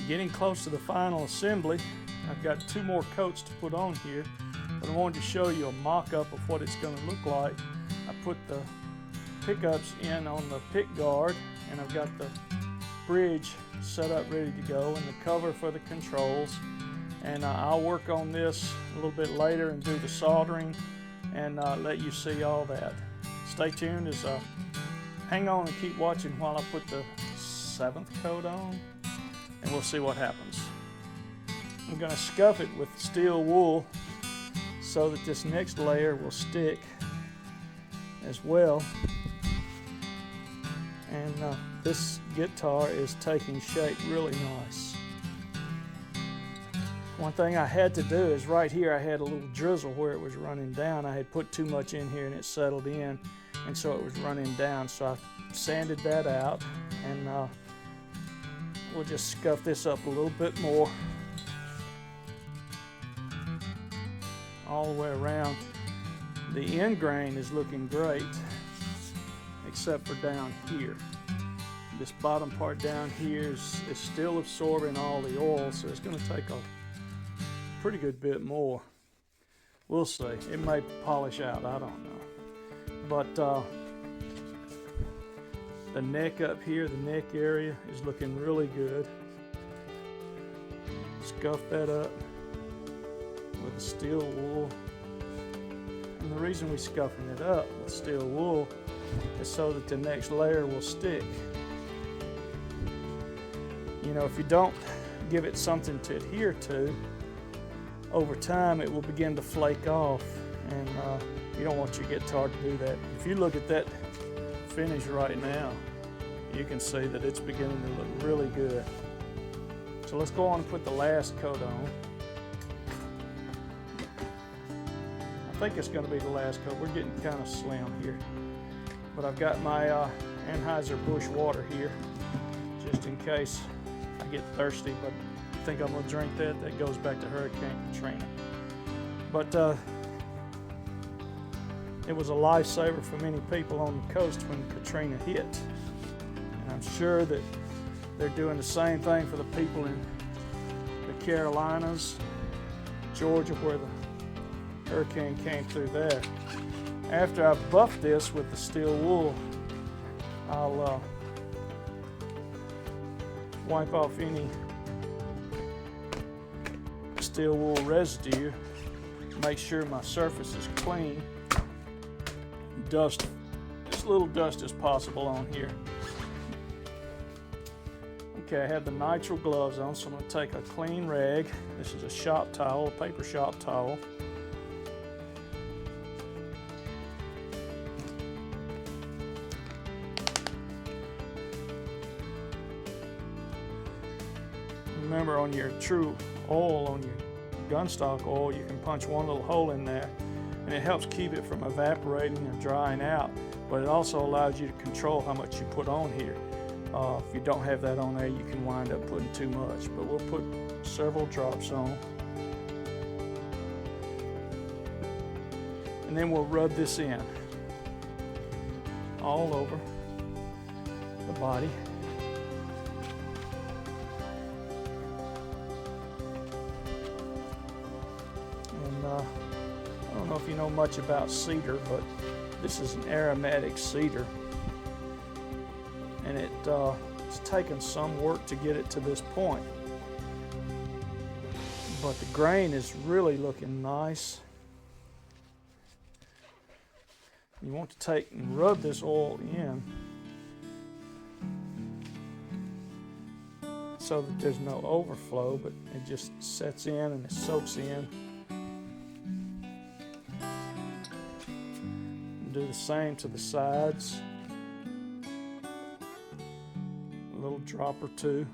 getting close to the final assembly. I've got 2 more coats to put on here, but I wanted to show you a mock-up of what it's going to look like. I put the pickups in on the pick guard, and I've got the bridge set up ready to go and the cover for the controls. And I'll work on this a little bit later and do the soldering and let you see all that. Stay tuned as hang on and keep watching while I put the 7th coat on, and we'll see what happens. I'm going to scuff it with steel wool so that this next layer will stick as well. And this guitar is taking shape really nice. One thing I had to do is right here I had a little drizzle where it was running down. I had put too much in here and it settled in, and so it was running down. So I sanded that out, and we'll just scuff this up a little bit more all the way around. The end grain is looking great, except for down here. This bottom part down here is still absorbing all the oil, so it's going to take a pretty good bit more. We'll see. It may polish out, I don't know. But the neck up here, the neck area is looking really good. Scuff that up with the steel wool. And the reason we're scuffing it up with steel wool is so that the next layer will stick. You know, if you don't give it something to adhere to, over time it will begin to flake off, and you don't want your guitar to do that. If you look at that finish right now, you can see that it's beginning to look really good. So let's go on and put the last coat on. I think it's going to be the last coat. We're getting kind of slim here, but I've got my Anheuser-Busch water here just in case I get thirsty, but I think I'm going to drink that. That goes back to Hurricane Katrina. But it was a lifesaver for many people on the coast when Katrina hit. And I'm sure that they're doing the same thing for the people in the Carolinas, Georgia, where the hurricane came through there. After I buff this with the steel wool, I'll wipe off any steel wool residue, make sure my surface is clean, dust, as little dust as possible on here. Okay, I have the nitrile gloves on, so I'm going to take a clean rag. This is a shop towel, a paper shop towel. Remember, on your true oil, on your Gunstock oil, you can punch one little hole in there, and it helps keep it from evaporating or drying out, but it also allows you to control how much you put on here. If you don't have that on there, you can wind up putting too much, but we'll put several drops on. And then we'll rub this in all over the body. I don't know if you know much about cedar, but this is an aromatic cedar, and it's taken some work to get it to this point, but the grain is really looking nice. You want to take and rub this oil in so that there's no overflow, but it just sets in and it soaks in. Do the same to the sides, a little drop or two.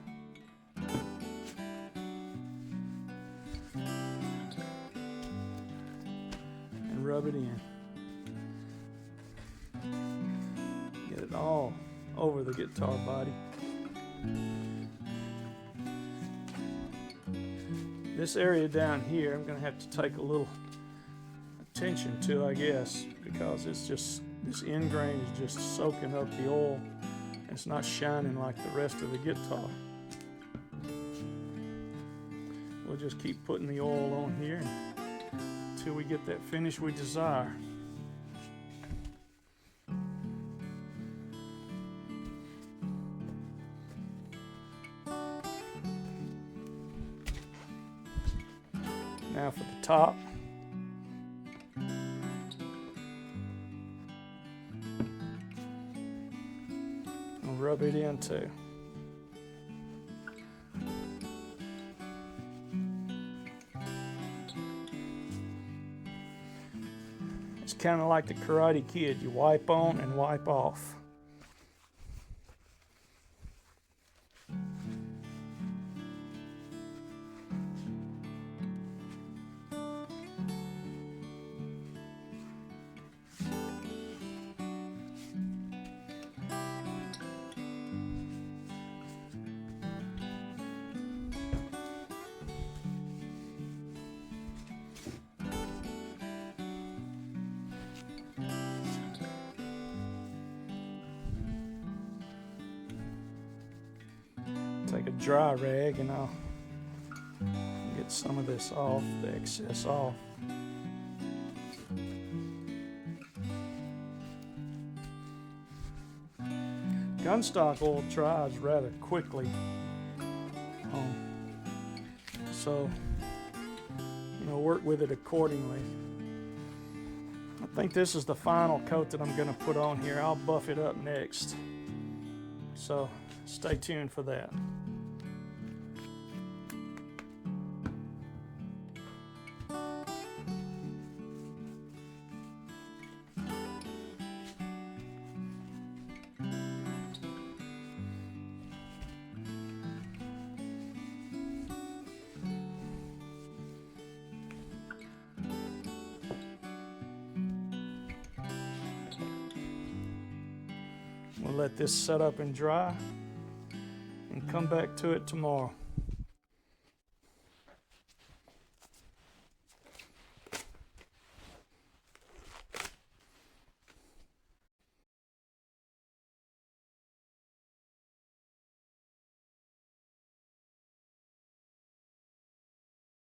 And rub it in. Get it all over the guitar body. This area down here, I'm going to have to take a little attention to, I guess, because it's just, this end grain is just soaking up the oil, and it's not shining like the rest of the guitar. we'll just keep putting the oil on here until we get that finish we desire. Now for the top. I'll rub it in too. It's kind of like the Karate Kid. You wipe on and wipe off. Take a dry rag and I'll get some of this off, the excess off. Gunstock oil dries rather quickly, so work with it accordingly. I think this is the final coat that I'm going to put on here. I'll buff it up next, so stay tuned for that. We'll let this set up and dry and come back to it tomorrow.